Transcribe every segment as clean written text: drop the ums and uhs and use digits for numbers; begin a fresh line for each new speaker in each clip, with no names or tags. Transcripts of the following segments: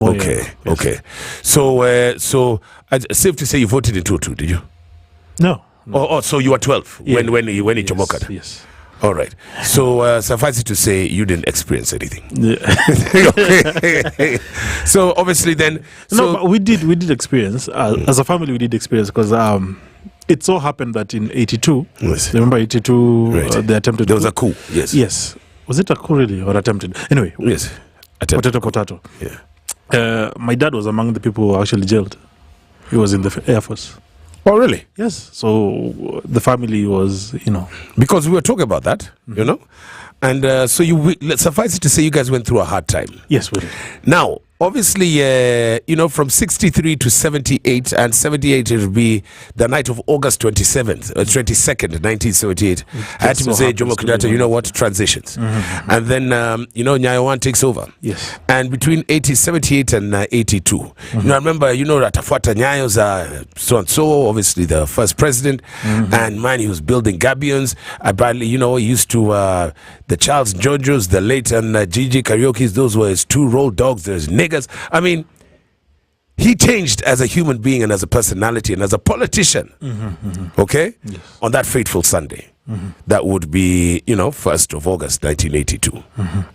Okay. So, safe to say you voted in 2002, did you?
No.
Oh, so you were 12 when he chomoked.
Yes.
All right. So suffice it to say, you didn't experience anything.
Yeah.
Okay. So obviously, then.
No, but we did experience as a family. We did experience because it so happened that in '82,
yes.
Remember '82,
right.
They attempted.
There was a coup. Yes.
Yes. Was it a coup really or attempted? Anyway.
Yes.
Potato. Yeah. My dad was among the people who were actually jailed. He was in the Air Force.
Oh, really?
Yes. So the family was,
because we were talking about that, and so suffice it to say, you guys went through a hard time.
Yes, we did.
Now, obviously, from 63 to 78, and 78 it will be the night of August 22nd, 1978. I had to say, Jomo Kenyatta, transitions.
Mm-hmm.
And then, Nyayo takes over.
Yes.
And between 78 and 82, I remember, Ratafuata Nyayo's so-and-so, obviously the first president, and man, he was building gabions. Apparently, he used to, the Charles Jojos, the late and Gigi Karaoke's, those were his two roll dogs, there's niggas. I mean, he changed as a human being and as a personality and as a politician, okay? Yes. On that fateful Sunday. That would be, 1st of August, 1982.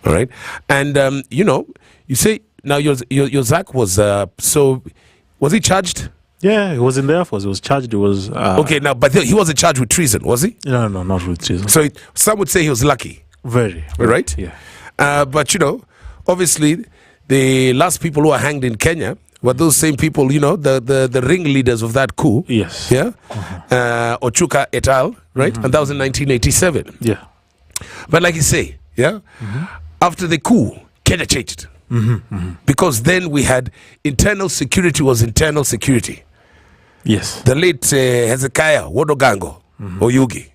All right? And, you say, now your Zach was, so, was he charged?
Yeah, he was in the Air Force. He was charged. He was...
okay, now, but he wasn't charged with treason, was he?
No, not with treason.
So some would say he was lucky.
Very.
Right?
Yeah.
But, obviously, the last people who were hanged in Kenya were those same people, the ringleaders of that coup.
Yes.
Yeah. Ochuka et al. Right. And that was in 1987.
Yeah.
But like you say, yeah. After the coup, Kenya changed. Because then we had internal security was internal security.
Yes.
The late Hezekiah Wodogango Oyugi.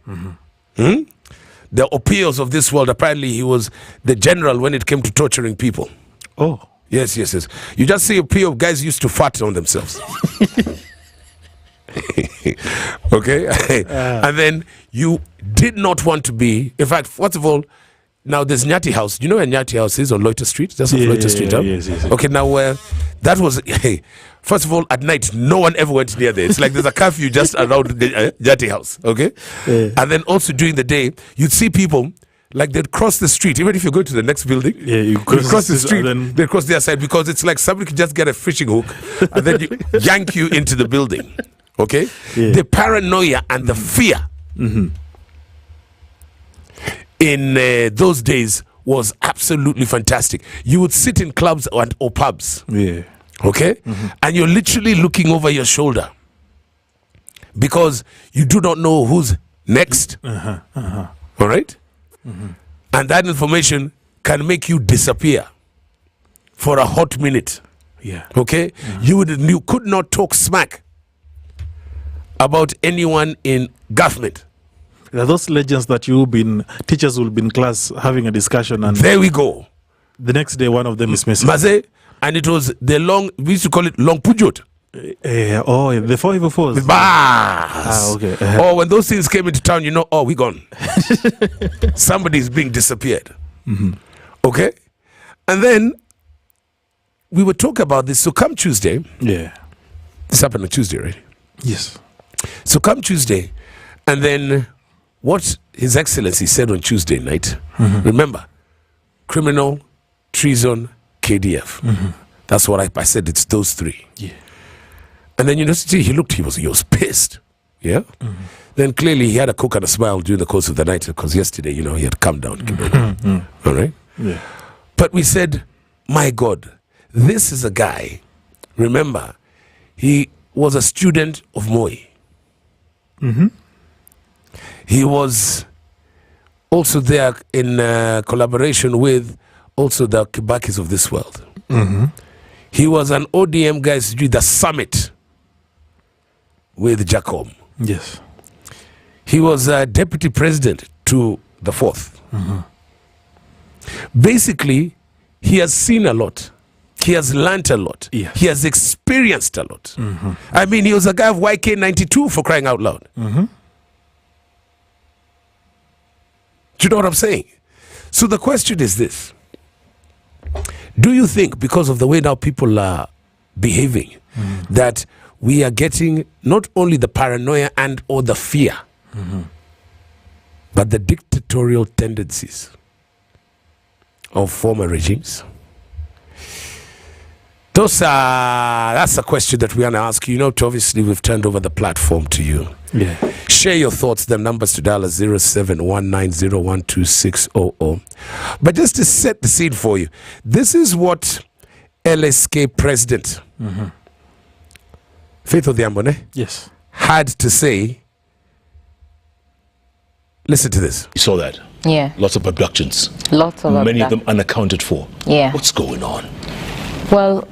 The Opios of this world, apparently he was the general when it came to torturing people.
Oh.
Yes. You just see Opio guys used to fart on themselves. Okay? And then you did not want to be, in fact, first of all, now there's Nyati House. Do you know where Nyati House is on Loiter Street? That's on Loiter Street, huh?
Yes.
Okay, now that was, first of all, at night, no one ever went near there. It's like there's a curfew just around the Nyati House, okay? And then also during the day, you'd see people, like they'd cross the street, even if you go to the next building,
you
cross the street, they'd cross their side because it's like somebody could just get a fishing hook and then yank you into the building, okay? Yeah. The paranoia and the fear in those days was absolutely fantastic. You would sit in clubs or pubs, okay? And you're literally looking over your shoulder because you do not know who's next, all right? And that information can make you disappear for a hot minute.
Yeah.
Okay? You could not talk smack about anyone in government.
There are those legends that teachers will be in class having a discussion, and
there we go.
The next day one of them is missing.
Maze, and it was we used to call it long pujot.
The 4x4s.
Okay. Or when those things came into town, we gone. Somebody's being disappeared. Okay? And then we would talk about this. So come Tuesday.
Yeah.
This happened on Tuesday, right?
Yes.
So come Tuesday, and then what His Excellency said on Tuesday night, remember, criminal, treason, KDF. That's what I said. It's those three.
Yeah.
And then he looked, he was pissed. Yeah. Then clearly he had a cook and a smile during the course of the night because yesterday, he had calmed down. All right.
Yeah.
But we said, my God, this is a guy. Remember, he was a student of Moi. He was also there in collaboration with also the Kibakis of this world. He was an ODM guy to the summit with Jacob.
Yes.
He was a deputy president to the fourth. Basically, he has seen a lot. He has learnt a lot.
Yeah.
He has experienced a lot. I mean, he was a guy of YK92 for crying out loud. Do you know what I'm saying? So the question is this. Do you think, because of the way now people are behaving, that we are getting not only the paranoia and or the fear, but the dictatorial tendencies of former regimes? That's a question that we want to ask you. Obviously we've turned over the platform to you.
Yeah.
Share your thoughts. The numbers to dial are 0719012600. But just to set the scene for you, this is what LSK President Faith Odhiambo
Yes.
had to say. Listen to this.
You saw that?
Yeah.
Lots of abductions.
Lots of
Many of them unaccounted for.
Yeah.
What's going on?
Well,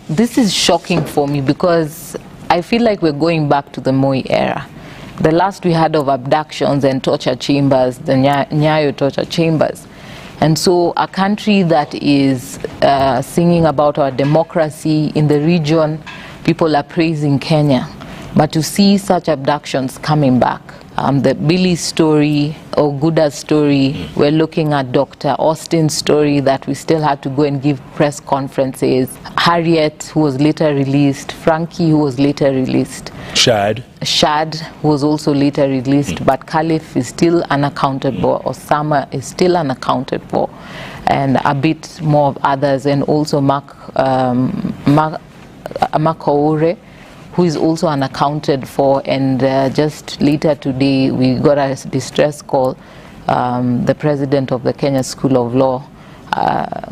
this is shocking for me because I feel like we're going back to the Moi era. The last we had of abductions and torture chambers, the Nyayo torture chambers. And so a country that is singing about our democracy in the region, people are praising Kenya. But to see such abductions coming back, the Billy story or Guda's story, we're looking at Dr. Austin's story that we still had to go and give press conferences, Harriet, who was later released, Frankie, who was later released,
Shad,
who was also later released, but Caliph is still unaccounted for, Osama is still unaccounted for, and a bit more of others, and also Makaore, who is also unaccounted for. And just later today we got a distress call. The president of the Kenya School of Law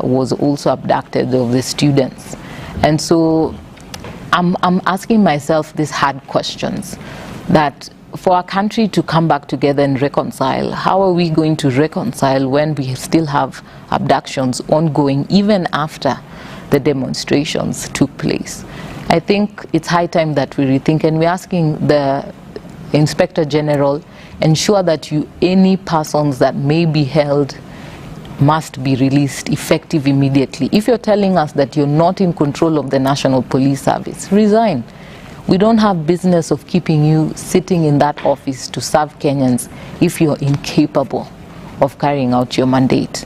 was also abducted, of the students. And so I'm asking myself these hard questions, that for our country to come back together and reconcile, how are we going to reconcile when we still have abductions ongoing even after the demonstrations took place? I think it's high time that we rethink, and we're asking the Inspector General, ensure that any persons that may be held must be released effective immediately. If you're telling us that you're not in control of the National Police Service, resign. We don't have business of keeping you sitting in that office to serve Kenyans if you're incapable of carrying out your mandate.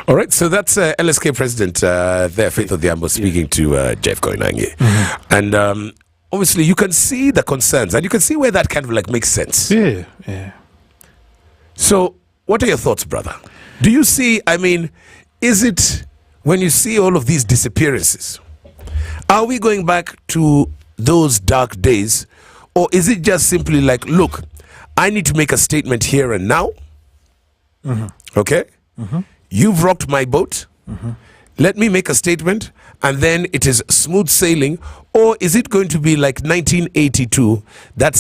All right, so that's LSK President there, Faith Odhiambo, speaking to Jeff Koinange. And obviously you can see the concerns, and you can see where that kind of makes sense.
Yeah.
So what are your thoughts, brother? Do you see, is it, when you see all of these disappearances, are we going back to those dark days, or is it just simply look, I need to make a statement here and now, okay? You've rocked my boat. Let me make a statement, and then it is smooth sailing. Or is it going to be like 1982, that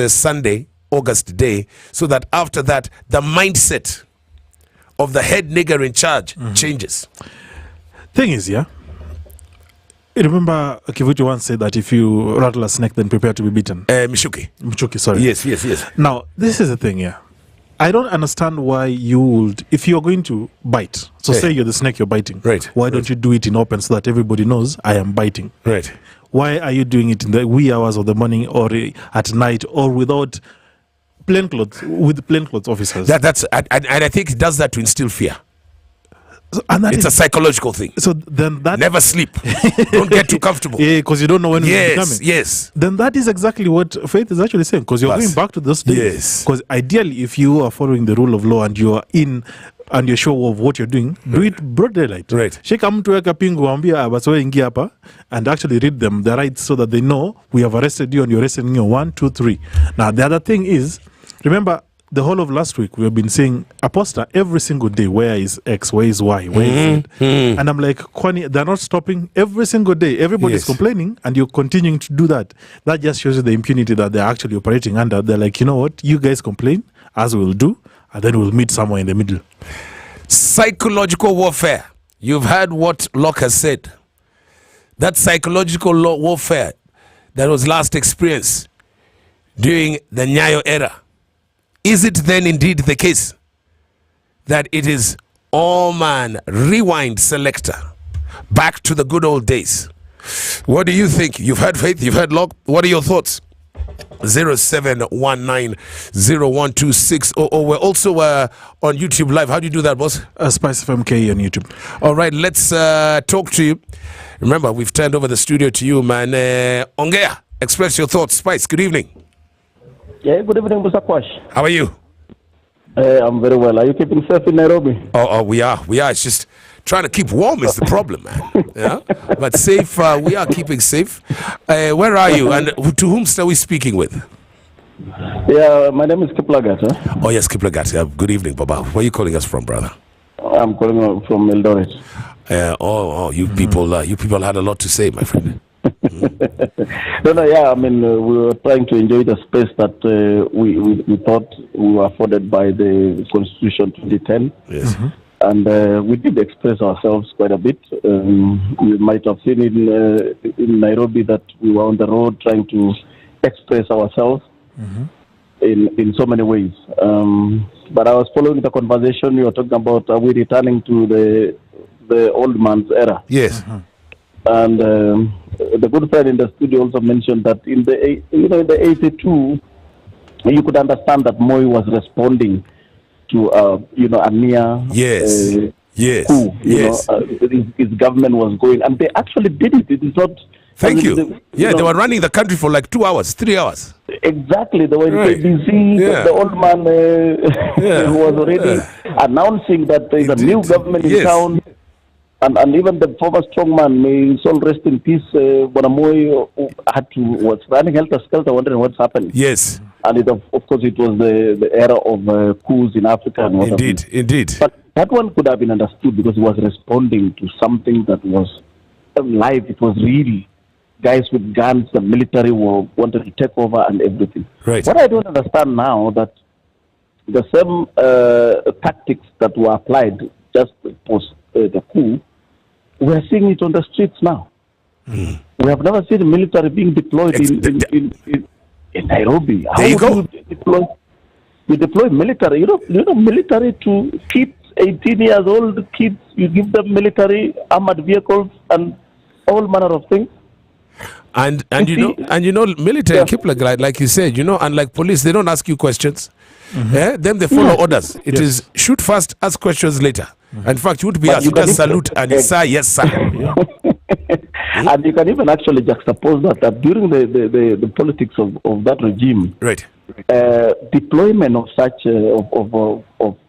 Sunday, August day, so that after that, the mindset of the head nigger in charge changes?
Thing is, you remember Kivuti once said that if you rattle a snake, then prepare to be bitten. Michuki, sorry.
Yes.
Now, this is the thing, I don't understand why you would, if you're going to bite, so say you're the snake you're biting,
right?
Why don't you do it in open so that everybody knows I am biting?
Right.
Why are you doing it in the wee hours of the morning or at night or without with plainclothes officers?
And I think it does that to instill fear.
And
it's a psychological thing.
So then that
never sleep. Don't get too comfortable.
Yeah, because you don't know when it's coming.
Yes.
Then that is exactly what Faith is actually saying. Because you're going back to those days.
Yes.
Because ideally, if you are following the rule of law and you are in and you're sure of what you're doing, do it broad daylight.
Right.
Sheka mtu weka pingu wambia abasoe ingia hapa and actually read them the rights so that they know we have arrested you and you're arresting you 1, 2, 3. Now the other thing is, remember, the whole of last week, we have been saying a poster every single day. Where is X? Where is Y? Where is Z? And I'm like, Kwani, they're not stopping every single day. Everybody's complaining, and you're continuing to do that. That just shows you the impunity that they're actually operating under. They're like, you know what? You guys complain, as we'll do, and then we'll meet somewhere in the middle.
Psychological warfare. You've heard what Lorc has said. That psychological warfare that was last experienced during the Nyayo era. Is it then indeed the case that it is rewind selector, back to the good old days? What do you think? You've heard Faith, you've heard Lorc. What are your thoughts? 0719012600. We're also on YouTube Live. How do you do that, boss?
SpiceFM KE on YouTube.
All right, let's talk to you. Remember, we've turned over the studio to you, man. Ongea, express your thoughts. Spice, good evening.
Yeah, good evening, Mr. Kwach.
How are you?
I'm very well. Are you keeping safe in Nairobi?
Oh, we are. It's just trying to keep warm is the problem, man. Yeah, but safe. We are keeping safe. Where are you, and to whom are we speaking with?
Yeah, my name is Kiplagat.
Oh yes, Kiplagat. Good evening, Baba. Where are you calling us from, brother?
I'm calling from Eldoret.
You people had a lot to say, my friend.
I mean, we were trying to enjoy the space that we thought we were afforded by the Constitution 2010.
Yes.
And we did express ourselves quite a bit. You might have seen in Nairobi that we were on the road trying to express ourselves in so many ways. But I was following the conversation you were talking about. Are we returning to the old man's era?
Yes.
And the good friend in the studio also mentioned that in the 82, you could understand that Moi was responding to a near coup. His government was going, and they actually did it. It is not.
Thank you. They were running the country for like 2 hours, 3 hours.
Exactly. They were in KBC. The old man was already announcing that there is a new government in town. And even the former strongman, may his soul rest in peace, Bonamoy was running helter-skelter, wondering what's happening.
Yes.
And of course, it was the era of coups in Africa. And
Indeed.
But that one could have been understood because he was responding to something that was live. It was real. Guys with guns, the military wanted to take over and everything.
Right.
What I don't understand now, that the same tactics that were applied just post the coup, we are seeing it on the streets now. We have never seen the military being deployed in Nairobi.
There you go.
You deploy military. You know, military to kids, 18 years old kids. You give them military armored vehicles and all manner of things.
And military keep like you said, unlike police, they don't ask you questions. Them they follow orders. It is shoot first, ask questions later. In fact, you would be asked, you just salute and you say yes, sir.
And you can even actually juxtapose that during the politics of that regime,
right?
Deployment of such of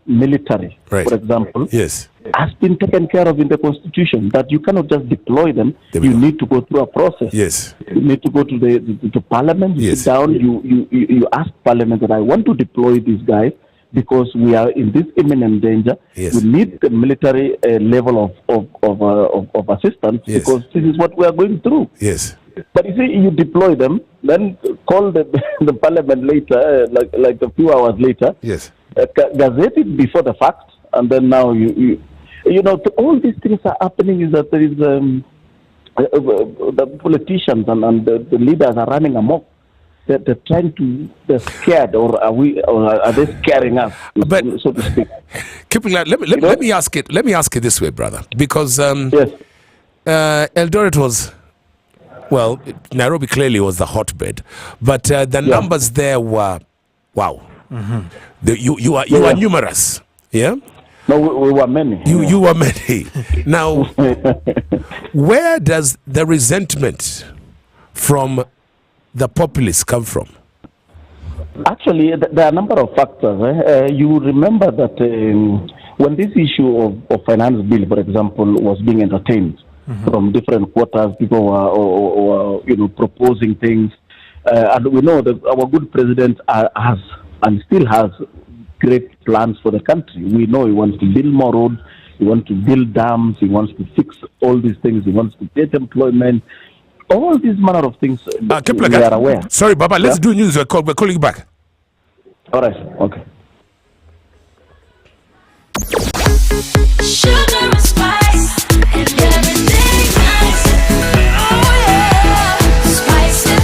military,
right,
for example,
yes,
has been taken care of in the Constitution. That you cannot just deploy them. You need to go through a process.
Yes,
you need to go to the Parliament. You sit down. You ask Parliament that I want to deploy these guys because we are in this imminent danger.
Yes.
We need the military level of assistance because this is what we are going through.
Yes.
But you see, you deploy them, then call the Parliament later, like a few hours later.
Yes.
Gazette it before the fact, and then now all these things are happening. Is that there is the politicians and the leaders are running amok. They're trying to. They're scared, or are they scaring us?
But
so to speak.
Let me ask it. Let me ask it this way, brother, because Eldoret was. Well, Nairobi clearly was the hotbed, but the numbers there were, wow. You are numerous, yeah.
No, we were many.
You were many. Now, where does the resentment from the populace come from?
Actually, there are a number of factors. You remember that when this issue of finance bill, for example, was being entertained. From different quarters, people were proposing things, and we know that our good president has and still has great plans for the country. We know he wants to build more roads, he wants to build dams, he wants to fix all these things, he wants to get employment, all these manner of things. We are aware.
Sorry, Baba, let's do news. We're calling you back.
All right, okay.
Sugar and spice and everything nice. Oh yeah, SpiceFM.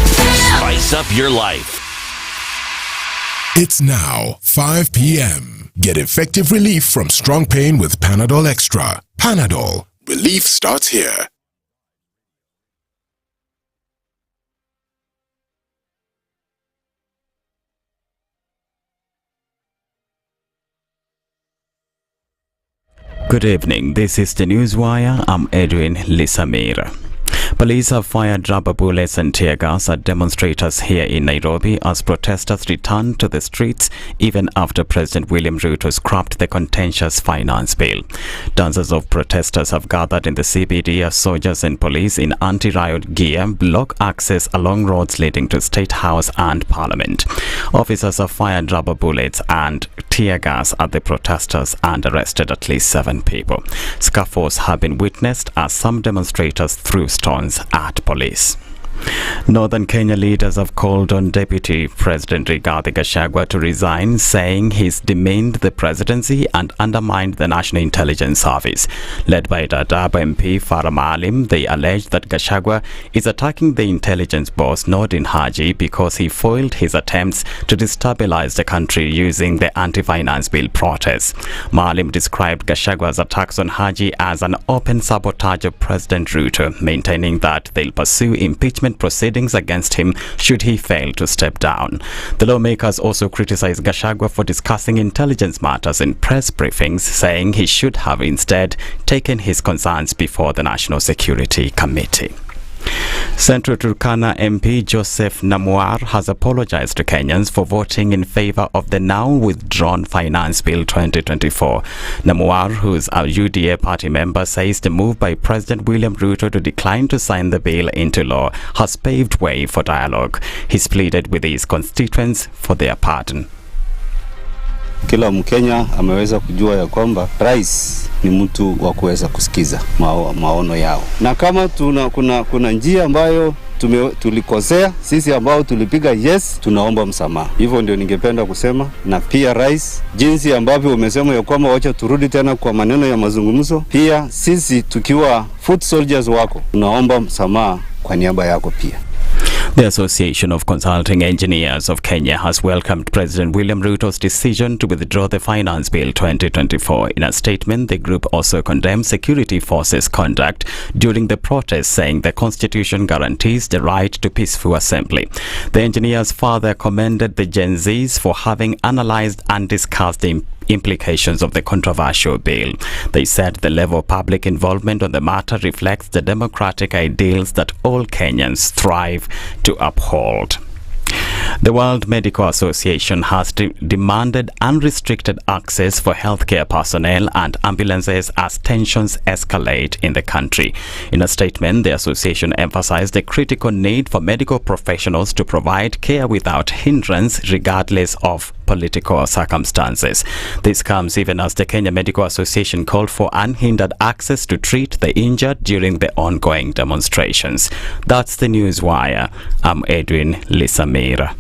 Spice up your life.
It's now 5 p.m. Get effective relief from strong pain with Panadol Extra. Panadol. Relief starts here.
Good evening. This is the Newswire. I'm Edwin Lisamira. Police have fired rubber bullets and tear gas at demonstrators here in Nairobi as protesters returned to the streets even after President William Ruto scrapped the contentious finance bill. Dozens of protesters have gathered in the CBD as soldiers and police in anti-riot gear block access along roads leading to State House and Parliament. Officers have fired rubber bullets and tear gas at the protesters and arrested at least 7 people. Scuffles have been witnessed as some demonstrators threw stones at police. Northern Kenya leaders have called on Deputy President Rigathi Gachagua to resign, saying he's demeaned the presidency and undermined the National Intelligence Service. Led by Dadaab MP Farah Maalim, they allege that Gachagua is attacking the intelligence boss Nordin Haji because he foiled his attempts to destabilize the country using the anti-finance bill protests. Maalim described Gachagua's attacks on Haji as an open sabotage of President Ruto, maintaining that they'll pursue impeachment proceedings against him should he fail to step down. The lawmakers also criticized Gachagua for discussing intelligence matters in press briefings, saying he should have instead taken his concerns before the National Security Committee. Central Turkana MP Joseph Namuar has apologized to Kenyans for voting in favor of the now withdrawn Finance Bill 2024. Namuar, who is a UDA party member, says the move by President William Ruto to decline to sign the bill into law has paved way for dialogue. He's pleaded with his constituents for their pardon.
Kila Mkenya ameweza kujua ya kwamba rais ni mtu wa kuweza kusikiza maono yao. Na kama kuna njia ambayo tulikosea, sisi ambao tulipiga yes, tunaomba msamaha. Hivyo ndio ningependa kusema. Na pia rais, jinsi ambavyo umesema ya kwamba wacha turudi tena kwa maneno ya mazungumzo, pia sisi tukiwa foot soldiers wako, tunaomba msamaha kwa niaba yako pia.
The Association of Consulting Engineers of Kenya has welcomed President William Ruto's decision to withdraw the Finance Bill 2024. In a statement, the group also condemned security forces' conduct during the protest, saying the constitution guarantees the right to peaceful assembly. The engineers further commended the Gen Zs for having analyzed and discussed the implications of the controversial bill. They said the level of public involvement on the matter reflects the democratic ideals that all Kenyans strive to uphold. The World Medical Association has demanded unrestricted access for healthcare personnel and ambulances as tensions escalate in the country. In a statement, the association emphasized the critical need for medical professionals to provide care without hindrance, regardless of political circumstances. This comes even as the Kenya Medical Association called for unhindered access to treat the injured during the ongoing demonstrations. That's the Newswire. I'm Edwin Lisamira.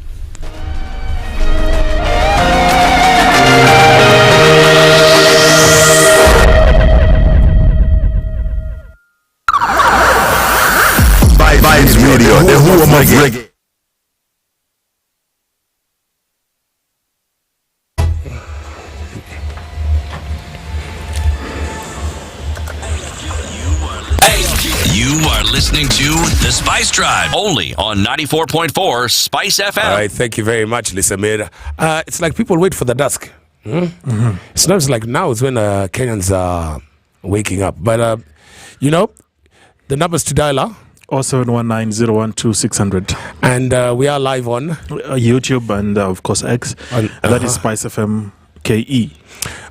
Vibes Radio, the home of reggae.
You are listening to The Spice Drive, only on 94.4 Spice FM.
All right, thank you very much, Lisamira. It's like people wait for the dusk. It's not like now it's when Kenyans are waking up. But, you know, the numbers to dial are
0719-012-600.
And we are live on
YouTube and, of course, X. And that is SpiceFM KE.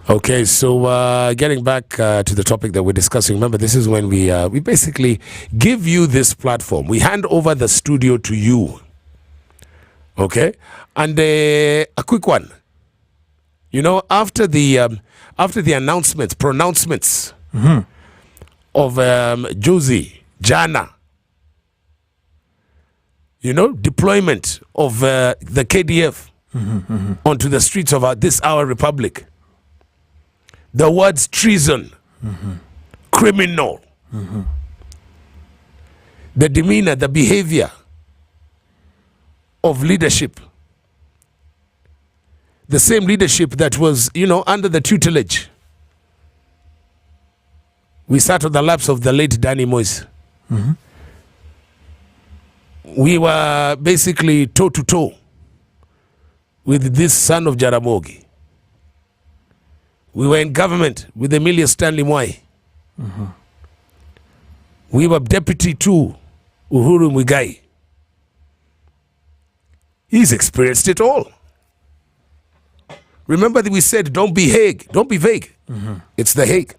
Okay, so getting back to the topic that we're discussing, remember this is when we basically give you this platform. We hand over the studio to you. Okay? And a quick one. You know, after the pronouncements of Josie, Jana, you know, deployment of the KDF onto the streets of our republic. The words treason, criminal, the demeanor, the behavior of leadership, the same leadership that was, you know, under the tutelage. We sat on the laps of the late Danny Moise. We were basically toe to toe with this son of Jaramogi. We were in government with Emilia Stanley Mwai. We were deputy to Uhuru Muigai. He's experienced it all. Remember that we said, don't be vague. Don't be vague. It's the Hague.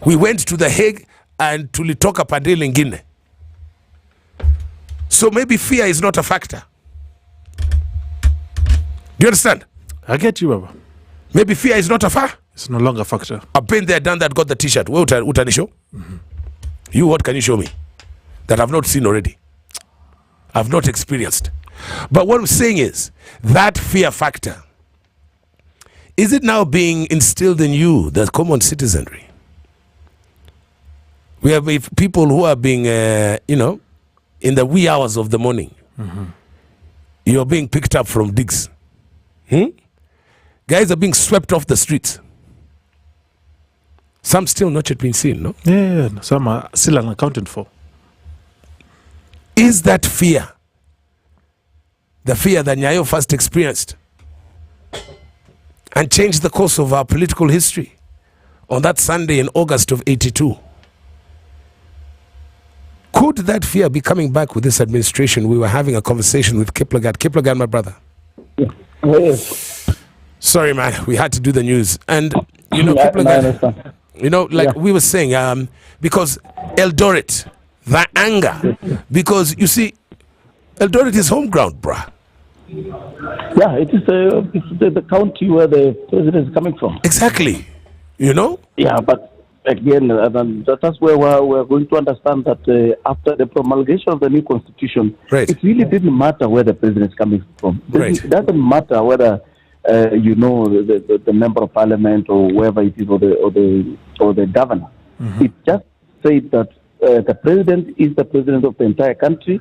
We went to the Hague and tulitoka pande lingine. So maybe fear is not a factor. Do you understand?
I get you, Baba.
Maybe fear is not a factor.
It's no longer a factor.
I've been there, done that, got the t-shirt. Where utani show? You, what can you show me that I've not seen already? I've not experienced. But what I'm saying is, that fear factor, is it now being instilled in you, the common citizenry? We have people who are being, in the wee hours of the morning. You're being picked up from digs. Guys are being swept off the streets. Some still not yet been seen, no?
Yeah, some are still unaccounted for.
Is that fear the fear that Nyayo first experienced and changed the course of our political history on that Sunday in August of 82? Could that fear be coming back with this administration? We were having a conversation with Kiplagat. Kiplagat, my brother.
Yes.
Sorry, man. We had to do the news. And,
I
Kiplagat, we were saying, because Eldoret, the anger, because you see, Eldoret is home ground, bruh.
Yeah, it's the county where the president is coming from.
Exactly.
Yeah, but again, that's where we're going to understand that after the promulgation of the new constitution, it really didn't matter where the president is coming from. It doesn't matter whether the member of parliament or whoever it is, or the governor. It just said that the president is the president of the entire country,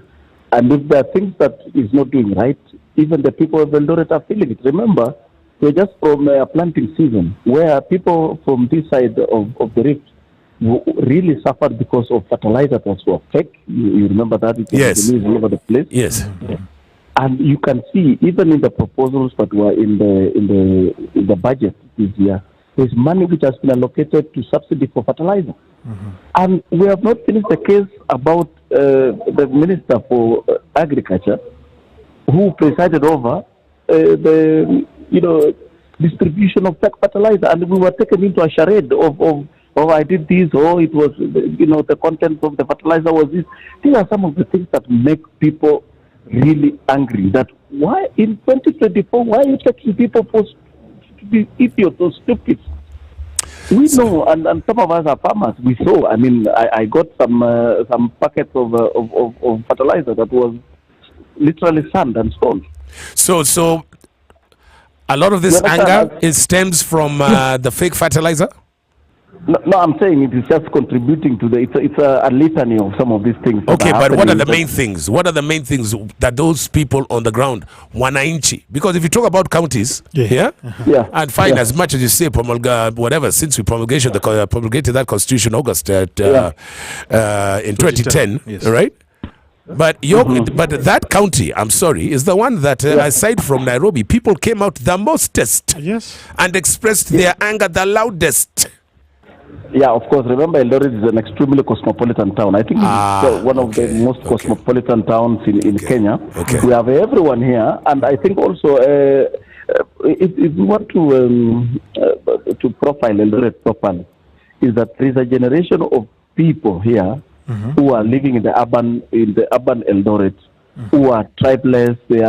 and if there are things that is not doing right, even the people of Eldoret are feeling it. Remember, we're just from a planting season where people from this side of the rift really suffered because of fertilizer that was fake. You remember that? It was the news all over the place.
Yes.
And you can see, even in the proposals that were in the budget this year, there's money which has been allocated to subsidy for fertilizer. And we have not finished the case about the Minister for Agriculture, who presided over the distribution of fertilizer, and we were taken into a charade of I did this, it was the content of the fertilizer was this. These are some of the things that make people really angry. That why in 2024, why are you taking people to be idiots or stupid? We know, and some of us are farmers. We saw. I mean, I got some packets of fertilizer that was literally sand and stone.
So a lot of this anger stems from the fake fertilizer.
No, I'm saying it is just contributing to it's a litany of some of these things.
Okay, but what are the main things? What are the main things that those people on the ground, wananchi? Because if you talk about counties, and fine, as much as you say whatever, since we promulgated that constitution August in 2010, right? But but that county, I'm sorry, is the one that aside from Nairobi, people came out the mostest, and expressed their anger the loudest.
Yeah, of course. Remember, Eldoret is an extremely cosmopolitan town. I think it's one of the most cosmopolitan towns in Kenya. We have everyone here, and I think also if you want to profile Eldoret properly, is that there is a generation of people here who are living in the urban Eldoret, who are tribeless. They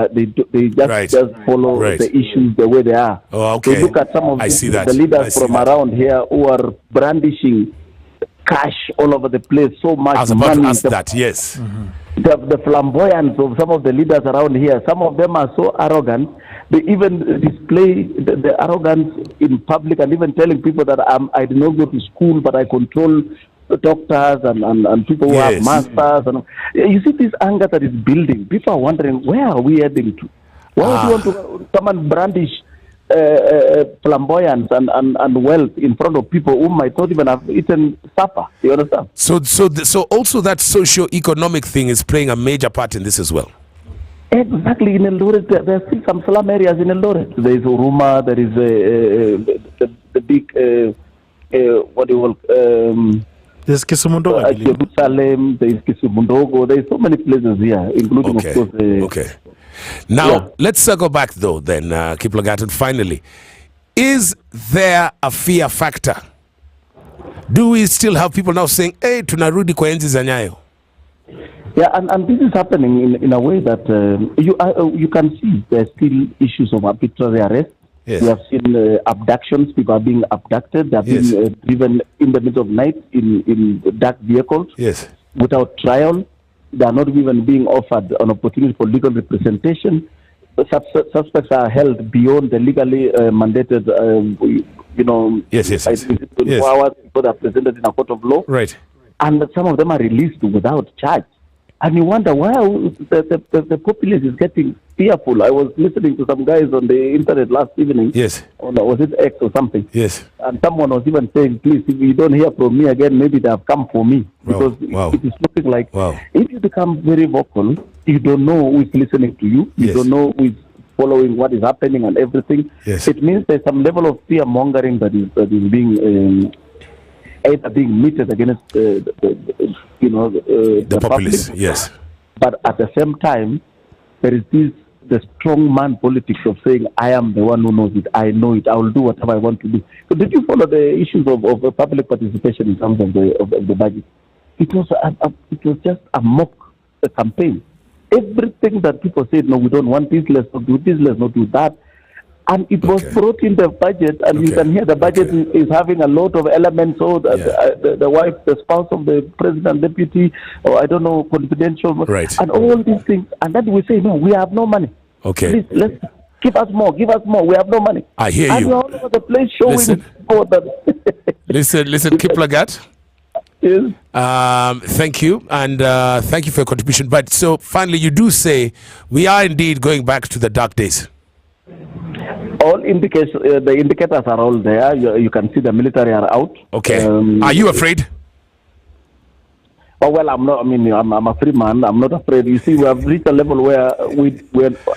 just follow the issues the way they are.
Oh, okay.
So look at some of the leaders from around here who are brandishing cash all over the place. So much
I was about to ask that. Yes.
The flamboyance of some of the leaders around here. Some of them are so arrogant. They even display the arrogance in public, and even telling people that I did not go to school, but I control doctors and people who have masters. And you see this anger that is building. People are wondering, where are we heading to? Why would you want to come and brandish flamboyance and wealth in front of people who might not even have eaten supper? You understand?
So also that socio-economic thing is playing a major part in this as well.
Exactly, in Eldoret, there are still some slum areas in Eldoret. There is Uruma, there is the big, what do you call,
There's Kisumu, I believe.
Jerusalem, there is Kisumu. There is so many places here, including,
Okay.
of course,
Okay. Now,
yeah.
let's circle back, though, then, Kiplagat, and finally. Is there a fear factor? Do we still have people now saying, hey, tunarudi kwa enzi za Nyayo?
Yeah, and this is happening in a way that you can see there's still issues of arbitrary arrest.
Yes.
We have seen abductions. People are being abducted. They are
Yes.
being driven in the middle of night in dark vehicles
Yes.
without trial. They are not even being offered an opportunity for legal representation. The suspects are held beyond the legally mandated,
Yes.
24 hours before they are presented in a court of law.
Right.
And some of them are released without charge. And you wonder why the populace is getting fearful. I was listening to some guys on the internet last evening.
Yes.
Was it X or something?
Yes.
And someone was even saying, please, if you don't hear from me again, maybe they have come for me.
Wow.
Because it is looking like
Wow.
if you become very vocal, you don't know who is listening to you. You
Yes.
don't know who is following what is happening and everything.
Yes.
It means there's some level of fear mongering that is being either being meted against the
populace.
public.
Yes.
But at the same time, there is the strong man politics of saying, I am the one who knows it, I know it, I will do whatever I want to do. So did you follow the issues of public participation in terms of the budget? It was just a mock campaign. Everything that people said, no, we don't want this, let's not do this, let's not do that. And it was brought in the budget, and you can hear the budget is having a lot of elements. So the wife, the spouse of the president, deputy, or I don't know, confidential,
right,
and all these things. And then we say, no, we have no money.
Okay.
Please, let's give us more. We have no money.
I hear
and
you.
we're all over the place showing.
Listen, Kiplagat.
Yes.
Thank you, and thank you for your contribution. But so finally, you do say we are indeed going back to the dark days.
All the indicators are all there. You can see the military are out.
Okay. Are you afraid?
Oh, well, I'm not. I mean, I'm a free man. I'm not afraid. You see, we have reached a level where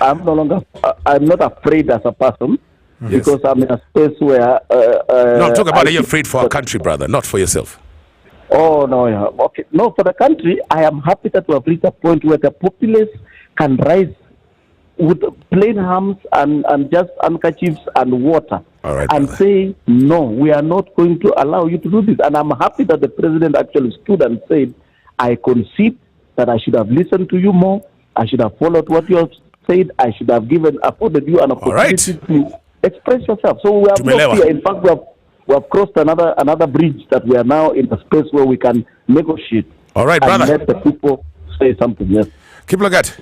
I'm no longer. I'm not afraid as a person because I'm in a space where.
No, I'm talking about are you afraid for our country, brother, not for yourself.
Oh no, yeah. Okay. No, for the country, I am happy that we have reached a point where the populace can rise with plain arms and just handkerchiefs and water,
all right,
and say, no, we are not going to allow you to do this. And I'm happy that the president actually stood and said, I concede that I should have listened to you more. I should have followed what you have said. I should have afforded you an opportunity to express yourself. So we have no fear. In fact, we have crossed another bridge that we are now in a space where we can negotiate.
All right,
and
brother.
let the people say something. Yes.
Kiplagat.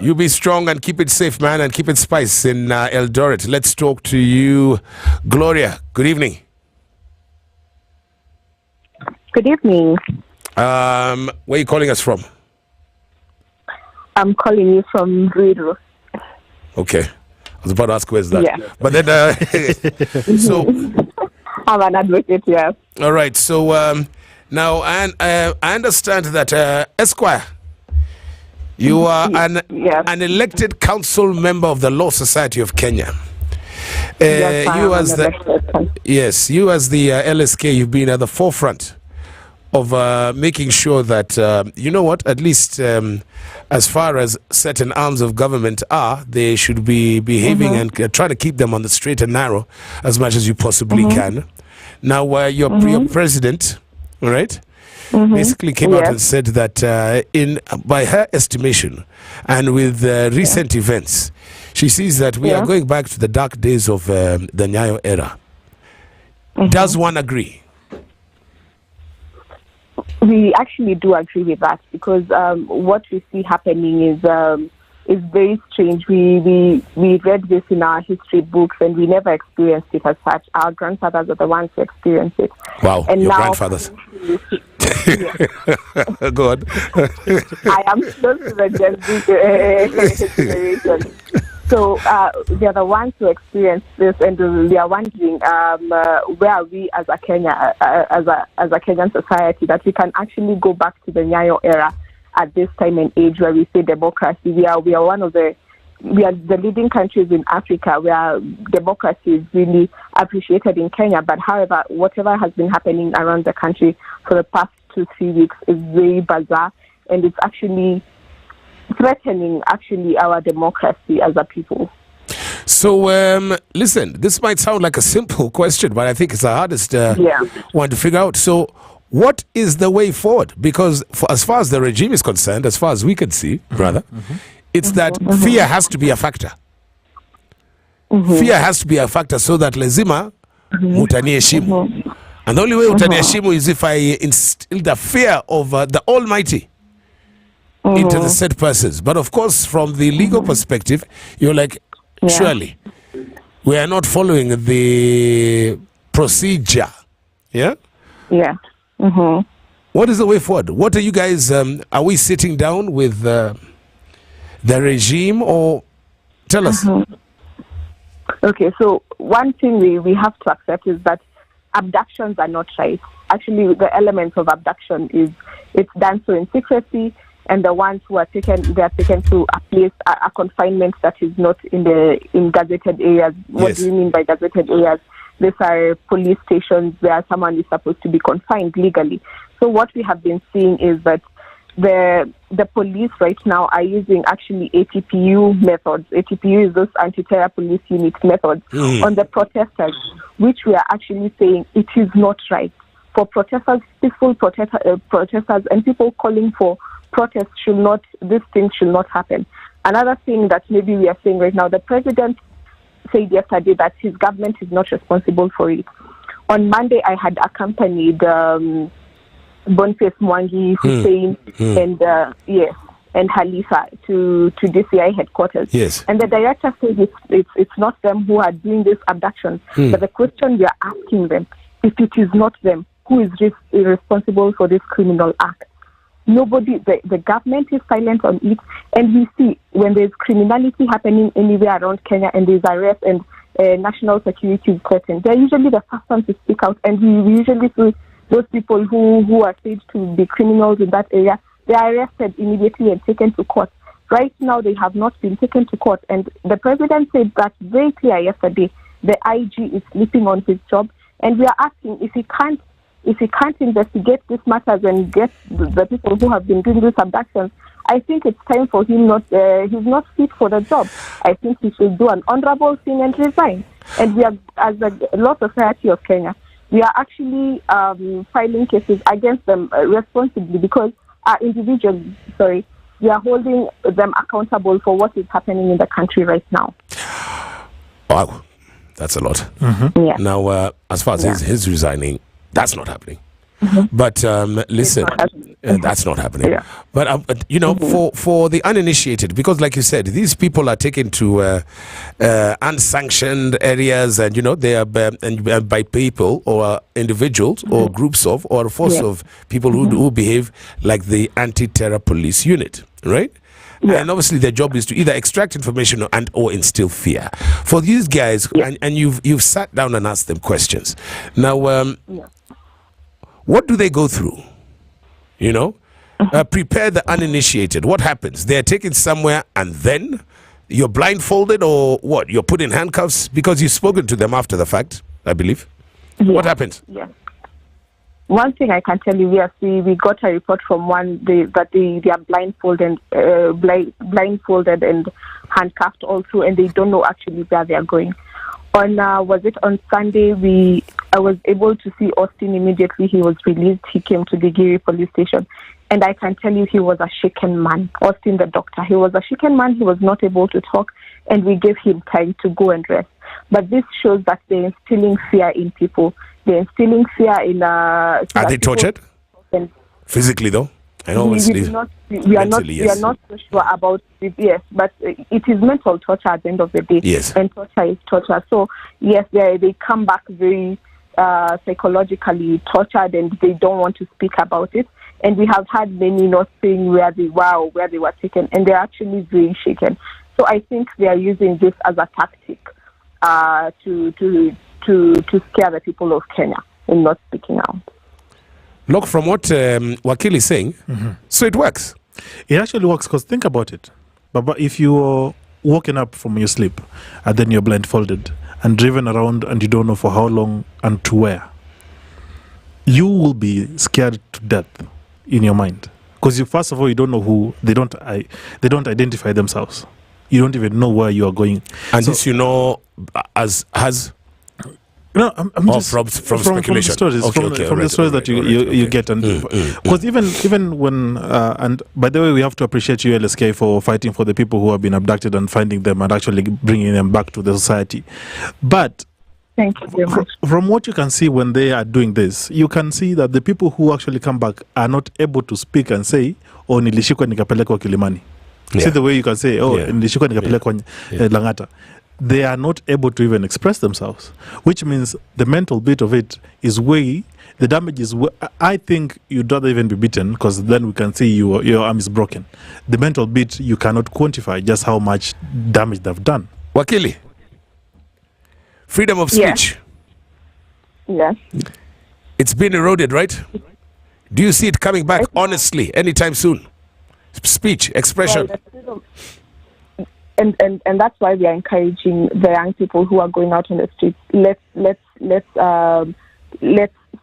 You be strong and keep it safe, man, and keep it spice in Eldoret. Let's talk to you, Gloria. Good evening.
Good evening.
Where are you calling us from?
I'm calling you from Ruiru.
Okay. I was about to ask where's that.
Yeah.
But then, so.
I'm an advocate, yeah.
All right. So now I understand that Esquire, you are an elected council member of the Law Society of Kenya.
Yes,
you as the LSK, you've been at the forefront of making sure that at least as far as certain arms of government are, they should be behaving and try to keep them on the straight and narrow as much as you possibly can. Now, your president, all right, basically came out and said that by her estimation and with recent events, she sees that we are going back to the dark days of the Nyayo era. Does one agree?
We actually do agree with that because what we see happening is very strange. We read this in our history books and we never experienced it as such. Our grandfathers are the ones who experienced it.
Wow,
and
your
now,
grandfathers. Go on.
I am close to the Gen Z generation. So they are the ones who experience this, and we are wondering where are we as a Kenyan society that we can actually go back to the Nyayo era at this time and age where we say democracy. We are the leading countries in Africa where democracy is really appreciated in Kenya. But however, whatever has been happening around the country for the past 2-3 weeks is very bizarre, and it's actually threatening our democracy as a people.
So, listen, this might sound like a simple question, but I think it's the hardest one to figure out. So, what is the way forward? Because as far as the regime is concerned, as far as we can see, brother, it's that fear has to be a factor. Fear has to be a factor so that lazima utaniheshimu. And the only way utaniheshimu is if I instill the fear of the Almighty into the said persons. But of course, from the legal perspective, you're like, surely we are not following the procedure. Yeah?
Yeah.
What is the way forward? What are you guys, are we sitting down with the regime, or tell us?
Okay, so one thing we have to accept is that abductions are not right. Actually, the elements of abduction is it's done so in secrecy, and the ones who are taken, they are taken to a place, a confinement that is not in gazetted areas. What do you mean by gazetted areas? These are police stations where someone is supposed to be confined legally. So what we have been seeing is that the police right now are using actually ATPU methods. ATPU is those anti-terror police unit methods on the protesters, which we are actually saying it is not right. For protesters, peaceful protesters and people calling for protests these things should not happen. Another thing that maybe we are saying right now, the president said yesterday that his government is not responsible for it. On Monday, I had accompanied Boniface Mwangi, Hussein, and Halifa to DCI headquarters.
Yes.
And the director said it's not them who are doing this abduction. But the question we are asking them, if it is not them, who is responsible for this criminal act? Nobody, the government is silent on it, and we see when there's criminality happening anywhere around Kenya and there's arrest and national security is threatened, they're usually the first ones to speak out, and we usually see those people who are said to be criminals in that area, they are arrested immediately and taken to court. Right now, they have not been taken to court, and the president said that very clear yesterday. The IG is sleeping on his job, and we are asking if he can't investigate these matters and get the people who have been doing these abductions. I think it's time for him he's not fit for the job. I think he should do an honorable thing and resign. And we are, as a Law Society of Kenya, we are actually filing cases against them responsibly because our individuals, we are holding them accountable for what is happening in the country right now.
Wow, that's a lot.
Yeah.
Now, as far as his resigning, that's not happening. But listen, that's not happening. Yeah. But for the uninitiated, because like you said, these people are taken to unsanctioned areas, and they are by people or individuals or groups of or a force of people who behave like the anti-terror police unit, right? Yeah. And obviously their job is to either extract information or instill fear. For these guys, and you've sat down and asked them questions. Now, what do they go through? Prepare the uninitiated. What happens? They're taken somewhere and then you're blindfolded, or what? You're put in handcuffs because you've spoken to them after the fact, I believe. What happens?
Yeah. One thing I can tell you, we got a report from that they are blindfolded and handcuffed also, and they don't know actually where they are going. On Sunday, I was able to see Austin immediately. He was released. He came to the Nyeri police station, and I can tell you he was a shaken man. Austin, the doctor, he was a shaken man. He was not able to talk, and we gave him time to go and rest. But this shows that they're instilling fear in people. They're instilling fear in. Are
they tortured? Physically, though? I know
we are not so sure about it, yes, but it is mental torture at the end of the day.
Yes.
And torture is torture. So, yes, they come back very psychologically tortured, and they don't want to speak about it. And we have had many not saying where they were taken, and they're actually very shaken. So I think they are using this as a tactic to scare the people of Kenya in not speaking out.
Look, from what Wakil is saying, so it works.
It actually works because think about it. But if you're woken up from your sleep and then you're blindfolded and driven around and you don't know for how long and to where, you will be scared to death in your mind. Because you, first of all, you don't know who, they don't identify themselves. You don't even know where you are going.
And this you know as
no, I'm just
from speculation.
From the stories, from the stories that you get, and because even when and by the way, we have to appreciate you, LSK, for fighting for the people who have been abducted and finding them and actually bringing them back to the society. But
thank you very much.
From what you can see when they are doing this, you can see that the people who actually come back are not able to speak and say, "Oh, nilishikwa nikapelekwa Kilimani." See the way you can say, "Oh, nilishikwa nikapelekwa Langata." They are not able to even express themselves, which means the mental bit of it is way, the damage is I think you'd rather even be beaten, because then we can see your arm is broken. The mental bit, you cannot quantify just how much damage they've done.
Wakili, freedom of speech.
Yes.
It's been eroded, right? Do you see it coming back honestly anytime soon? Speech, expression.
Well, and that's why we are encouraging the young people who are going out on the streets. Let's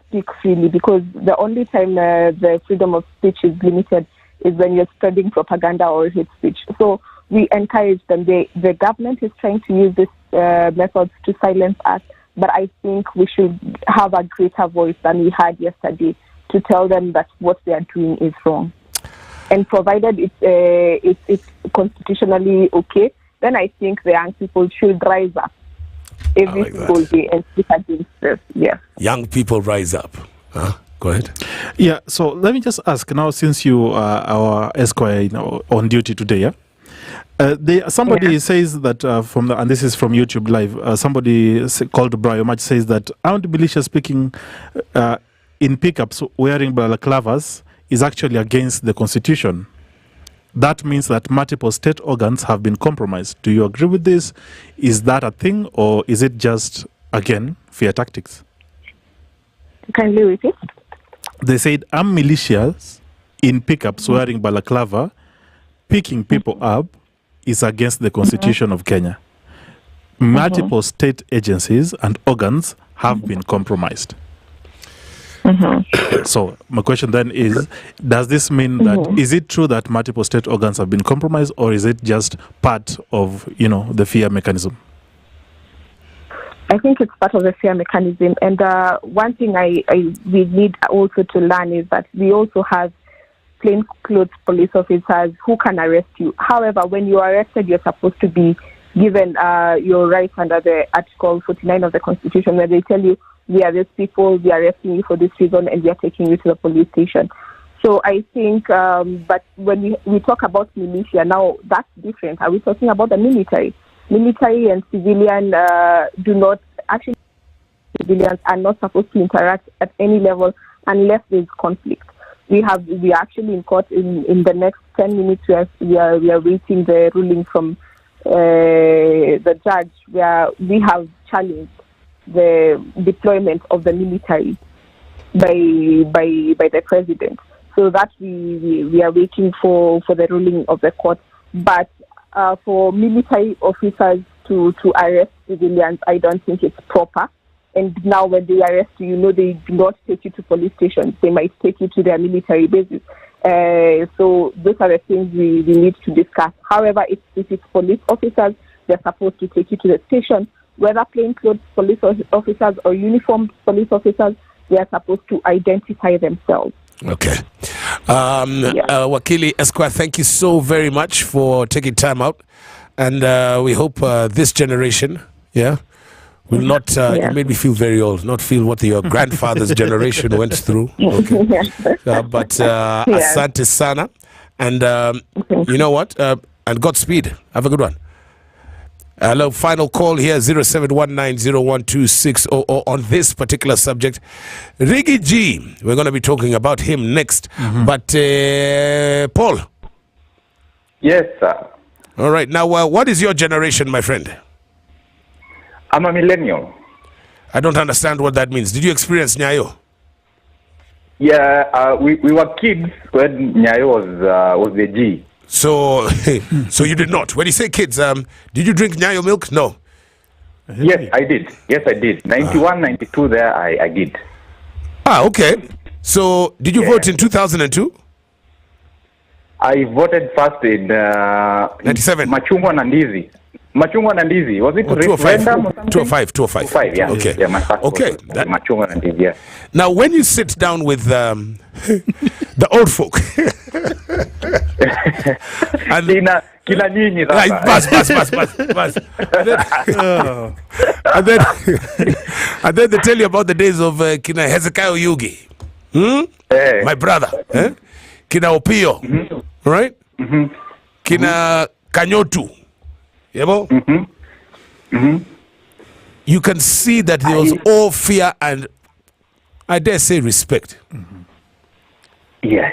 speak freely, because the only time the freedom of speech is limited is when you're spreading propaganda or hate speech. So we encourage them. The government is trying to use this methods to silence us, but I think we should have a greater voice than we had yesterday to tell them that what they are doing is wrong. And provided it's constitutionally okay, then I think the young people should rise up every single day and speak against this. Yeah. Young
people rise up. Go ahead.
Yeah. So let me just ask now, since you are our Esquire on duty today, somebody says that and this is from YouTube Live. Somebody called Brian Match says that armed militia speaking in pickups wearing balaclavas is actually against the Constitution. That means that multiple state organs have been compromised. Do you agree with this? Is that a thing, or is it just, again, fear tactics?
Can you repeat?
They said armed militias in pickups wearing balaclava, picking people up, is against the Constitution of Kenya. Multiple state agencies and organs have been compromised. So my question then is, does this mean that, is it true that multiple state organs have been compromised, or is it just part of, the fear mechanism?
I think it's part of the fear mechanism. And one thing we need also to learn is that we also have plainclothes police officers who can arrest you. However, when you are arrested, you're supposed to be given your rights under the Article 49 of the Constitution, where they tell you, we are these people, we are arresting you for this reason, and we are taking you to the police station. So I think, but when we talk about militia, now that's different. Are we talking about the military? Military and civilian civilians are not supposed to interact at any level unless there's conflict. We are actually in court in the next 10 minutes. We are waiting the ruling from the judge, where we have challenged the deployment of the military by the president. So that we are waiting for the ruling of the court. But for military officers to arrest civilians, I don't think it's proper. And now when they arrest you, they do not take you to police stations. They might take you to their military bases. So those are the things we need to discuss. However, if it's police officers, they're supposed to take you to the station. Whether plainclothes police officers or uniformed police officers, they are supposed to identify themselves.
Okay. Wakili Esquire, thank you so very much for taking time out. And we hope this generation, will not, it made me feel very old, not feel what your grandfather's generation went through. Okay. But asante sana. And you know what? And Godspeed. Have a good one. Hello, final call here, 0719012600 on this particular subject. Riggy G, we're going to be talking about him next. But Paul.
Yes, sir.
All right. Now, what is your generation, my friend?
I'm a millennial.
I don't understand what that means. Did you experience Nyayo?
Yeah, we were kids when Nyayo was the G.
So, so you did not. When you say kids, did you drink Nyayo milk? No.
Yes, I did. Yes, I did. 91, 92 there, I did.
Ah, okay. So, did you vote in 2002?
I voted first in
97.
Machungwa na Ndizi. Machungwa na Ndizi. Was it
Oh,
referendum or something?
205.
205, yeah.
Okay.
Yeah, my first
Okay.
vote was Machungwa na Ndizi, yeah.
Now, when you sit down with the old folk, and
Kina nyinyi
right,
sasa.
bus. And then they tell you about the days of Kina Hezekiah Yugi, my brother, Kina Opio, right? Kina Kanyotu, you can see that there was all fear and, I dare say, respect.
Yeah.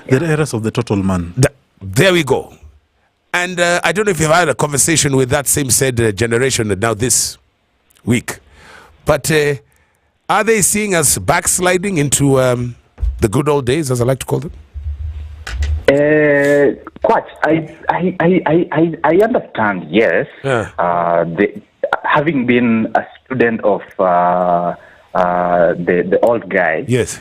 The eras of the total man.
There we go. And I don't know if you've had a conversation with that same said generation now this week, but are they seeing us backsliding into the good old days, as I like to call them?
Kwach, I understand, yes. Having been a student of the old guys,
yes.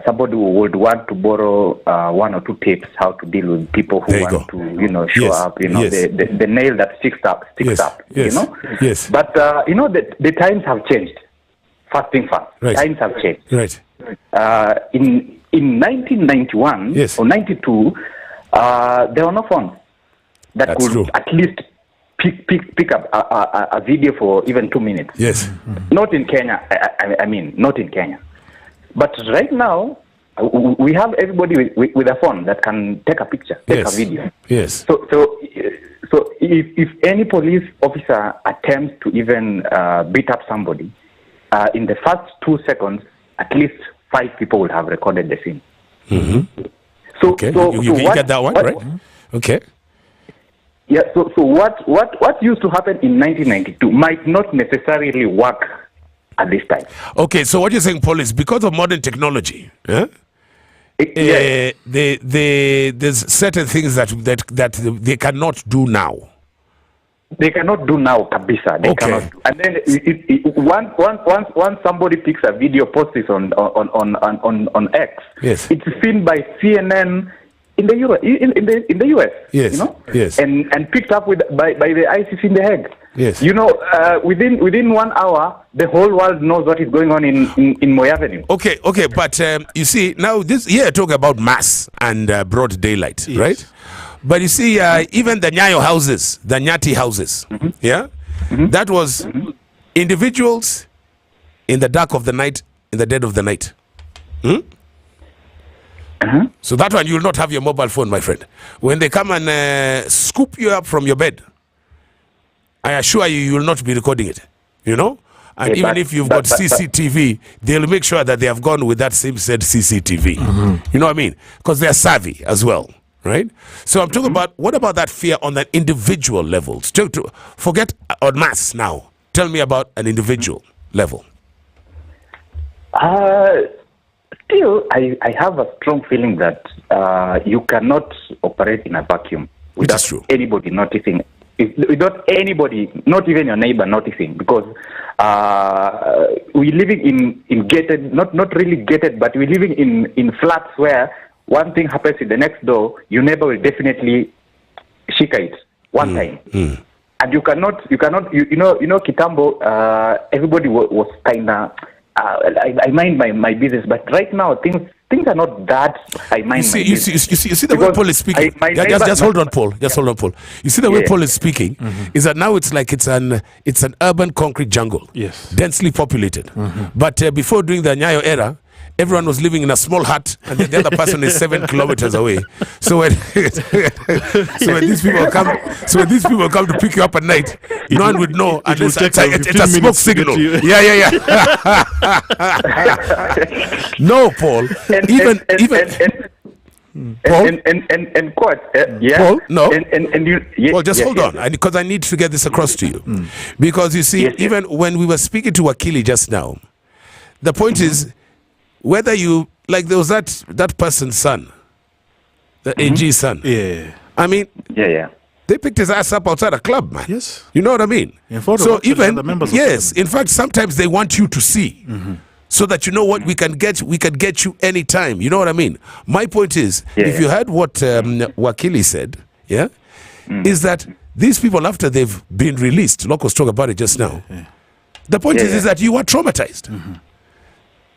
Somebody who would want to borrow one or two tips how to deal with people who want to, show up, the nail that sticks up,
Yes.
But, the times have changed. First thing first.
Right.
Times have changed.
Right.
In 1991 or 92, there were no phones that could at least pick up a video for even 2 minutes.
Yes.
Not in Kenya. I mean, not in Kenya. But right now, we have everybody with a phone that can take a picture, take a video.
Yes.
So if any police officer attempts to even beat up somebody, in the first 2 seconds, at least 5 people will have recorded the scene.
Mm-hmm. Okay. You get that one, right? Okay.
Yeah. So what used to happen in 1992 might not necessarily work at this time.
Okay. So what you're saying, Paul, is because of modern technology, there's certain things that they cannot do now.
They cannot do now, kabisa. They cannot do. And then once somebody picks a video, posts this on X, it's seen by CNN in the US.
Yes. Yes.
And picked up by the ICC in The Hague.
Yes.
Within 1 hour, the whole world knows what is going on in Moy Avenue.
Okay, but you see, now talk about mass and broad daylight, right? But you see, even the Nyayo houses, the Nyati houses, that was individuals in the dark of the night, in the dead of the night. So that one, you will not have your mobile phone, my friend. When they come and scoop you up from your bed, I assure you, you will not be recording it, And even if you've got CCTV, they'll make sure that they have gone with that same said CCTV. You know what I mean? Because they're savvy as well. Right? So I'm talking about, what about that fear on an individual level? Forget en masse now. Tell me about an individual level.
Still, I have a strong feeling that you cannot operate in a vacuum without anybody noticing. Without anybody, not even your neighbor, noticing, because we're living in gated, not really gated, but we're living in flats where one thing happens in the next door, your neighbor will definitely shika it one time. And you cannot, Kitambo, everybody was kind of, I mind my business, but right now things are not that. I mind my business.
You see the way Paul is speaking. Just hold on, Paul. You see the way Paul is speaking is that now it's like it's an urban concrete jungle, densely populated. But before during the Nyayo era, everyone was living in a small hut, and then the other person is 7 kilometers away. So when these people come to pick you up at night, no one would know unless it's a smoke signal. Yeah. No, Paul. Even Paul?
And Kwach,
Paul, no.
Well,
just hold on, because I need to get this across to you. Because you see, even when we were speaking to Akili just now, the point is, whether you like there was that person's son, the AG's son.
Yeah.
I mean,
Yeah.
they picked his ass up outside a club, man.
Yes.
You know what I mean?
In photo,
so
actually,
even
the members of
yes, in fact, sometimes they want you to see, so that you know what we can get you anytime. You know what I mean? My point is, if you heard what Wakili said, is that these people after they've been released, Lorc was talking about it just now. The point is that you are traumatized.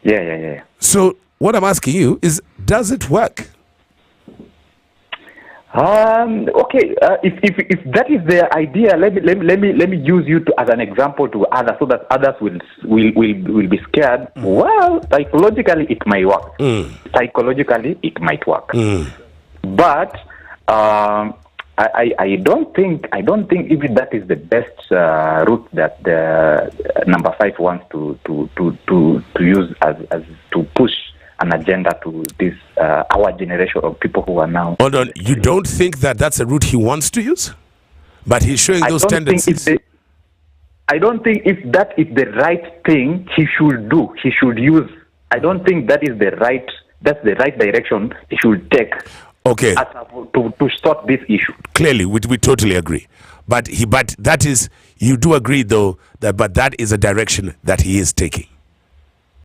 Yeah.
So what I'm asking you is, does it work?
Okay. If that is the idea, let me use you as an example to others, so that others will be scared. Well, psychologically it might work. Psychologically it might work. But I don't think even that is the best route that the number 5 wants to use as to push an agenda to this our generation of people who are now.
Hold on, you don't think that that's a route he wants to use, but he's showing those tendencies.
I don't think if that is the right thing he should do. He should use. I don't think that is the right. That's the right direction he should take.
Okay.
To sort this issue.
Clearly, we totally agree. But that is, you do agree though that is a direction that he is taking.